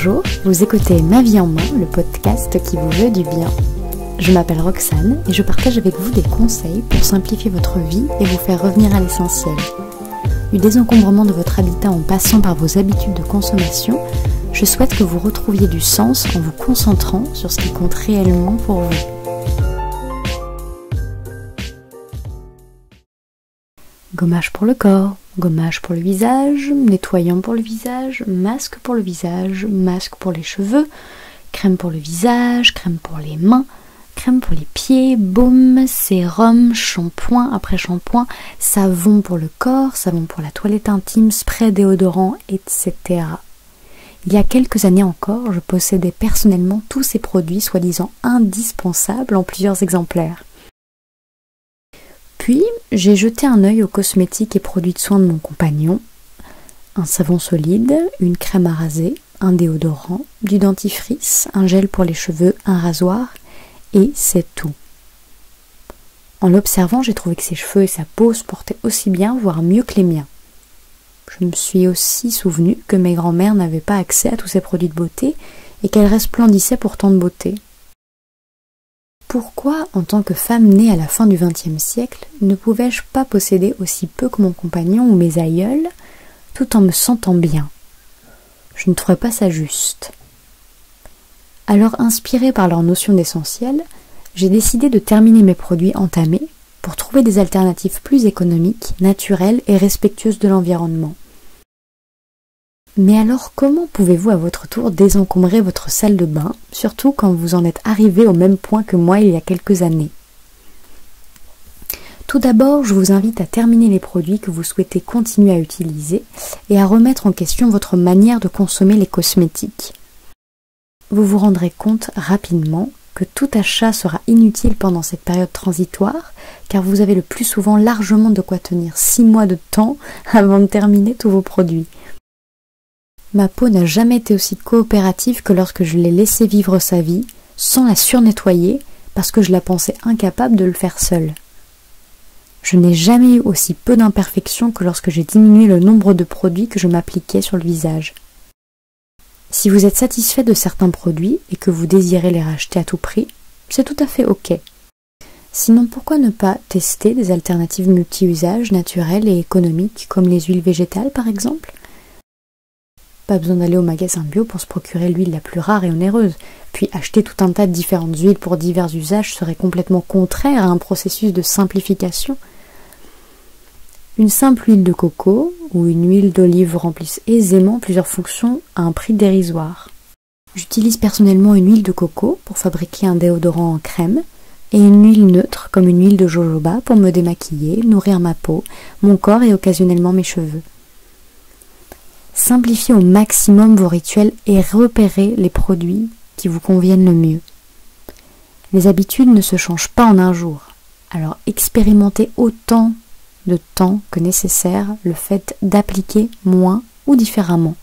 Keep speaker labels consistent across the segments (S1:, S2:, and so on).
S1: Bonjour, vous écoutez Ma vie en main, le podcast qui vous veut du bien. Je m'appelle Roxane et je partage avec vous des conseils pour simplifier votre vie et vous faire revenir à l'essentiel. Du désencombrement de votre habitat en passant par vos habitudes de consommation, je souhaite que vous retrouviez du sens en vous concentrant sur ce qui compte réellement pour vous. Gommage pour le corps, gommage pour le visage, nettoyant pour le visage, masque pour le visage, masque pour les cheveux, crème pour le visage, crème pour les mains, crème pour les pieds, baume, sérum, shampoing après shampoing, savon pour le corps, savon pour la toilette intime, spray déodorant, etc. Il y a quelques années encore, je possédais personnellement tous ces produits soi-disant indispensables en plusieurs exemplaires. Puis, j'ai jeté un œil aux cosmétiques et produits de soins de mon compagnon, un savon solide, une crème à raser, un déodorant, du dentifrice, un gel pour les cheveux, un rasoir, et c'est tout. En l'observant, j'ai trouvé que ses cheveux et sa peau se portaient aussi bien, voire mieux que les miens. Je me suis aussi souvenu que mes grands-mères n'avaient pas accès à tous ces produits de beauté et qu'elles resplendissaient pourtant de beauté. Pourquoi, en tant que femme née à la fin du XXe siècle, ne pouvais-je pas posséder aussi peu que mon compagnon ou mes aïeuls, tout en me sentant bien? Je ne trouvais pas ça juste. Alors, inspirée par leur notion d'essentiel, j'ai décidé de terminer mes produits entamés pour trouver des alternatives plus économiques, naturelles et respectueuses de l'environnement. Mais alors, comment pouvez-vous à votre tour désencombrer votre salle de bain, surtout quand vous en êtes arrivé au même point que moi il y a quelques années? Tout d'abord, je vous invite à terminer les produits que vous souhaitez continuer à utiliser et à remettre en question votre manière de consommer les cosmétiques. Vous vous rendrez compte rapidement que tout achat sera inutile pendant cette période transitoire, car vous avez le plus souvent largement de quoi tenir 6 mois de temps avant de terminer tous vos produits. Ma peau n'a jamais été aussi coopérative que lorsque je l'ai laissée vivre sa vie, sans la surnettoyer, parce que je la pensais incapable de le faire seule. Je n'ai jamais eu aussi peu d'imperfections que lorsque j'ai diminué le nombre de produits que je m'appliquais sur le visage. Si vous êtes satisfait de certains produits et que vous désirez les racheter à tout prix, c'est tout à fait ok. Sinon, pourquoi ne pas tester des alternatives multi-usages naturelles et économiques comme les huiles végétales par exemple? Pas besoin d'aller au magasin bio pour se procurer l'huile la plus rare et onéreuse. Puis acheter tout un tas de différentes huiles pour divers usages serait complètement contraire à un processus de simplification. Une simple huile de coco ou une huile d'olive remplissent aisément plusieurs fonctions à un prix dérisoire. J'utilise personnellement une huile de coco pour fabriquer un déodorant en crème et une huile neutre comme une huile de jojoba pour me démaquiller, nourrir ma peau, mon corps et occasionnellement mes cheveux. Simplifiez au maximum vos rituels et repérez les produits qui vous conviennent le mieux. Les habitudes ne se changent pas en un jour, alors expérimentez autant de temps que nécessaire le fait d'appliquer moins ou différemment.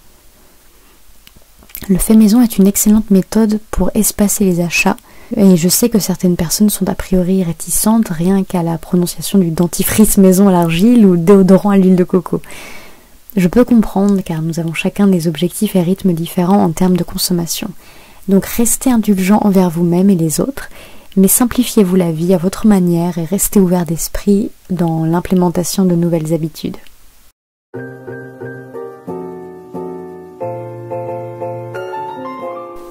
S1: Le fait maison est une excellente méthode pour espacer les achats et je sais que certaines personnes sont a priori réticentes rien qu'à la prononciation du dentifrice maison à l'argile ou déodorant à l'huile de coco. Je peux comprendre car nous avons chacun des objectifs et rythmes différents en termes de consommation. Donc restez indulgent envers vous-même et les autres, mais simplifiez-vous la vie à votre manière et restez ouvert d'esprit dans l'implémentation de nouvelles habitudes.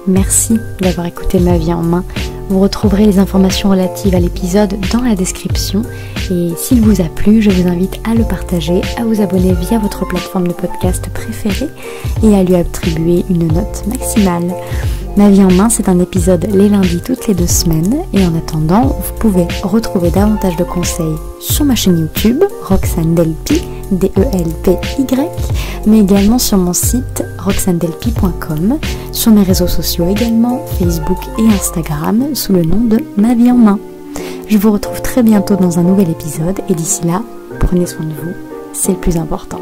S1: Merci d'avoir écouté Ma vie en main. Vous retrouverez les informations relatives à l'épisode dans la description et s'il vous a plu, je vous invite à le partager, à vous abonner via votre plateforme de podcast préférée et à lui attribuer une note maximale. Ma vie en main, c'est un épisode les lundis toutes les 2 semaines et en attendant, vous pouvez retrouver davantage de conseils sur ma chaîne YouTube, Roxane Delpy, D-E-L-P-Y, mais également sur mon site roxanedelpy.com, sur mes réseaux sociaux également, Facebook et Instagram, sous le nom de Ma vie en main. Je vous retrouve très bientôt dans un nouvel épisode et d'ici là, prenez soin de vous, c'est le plus important.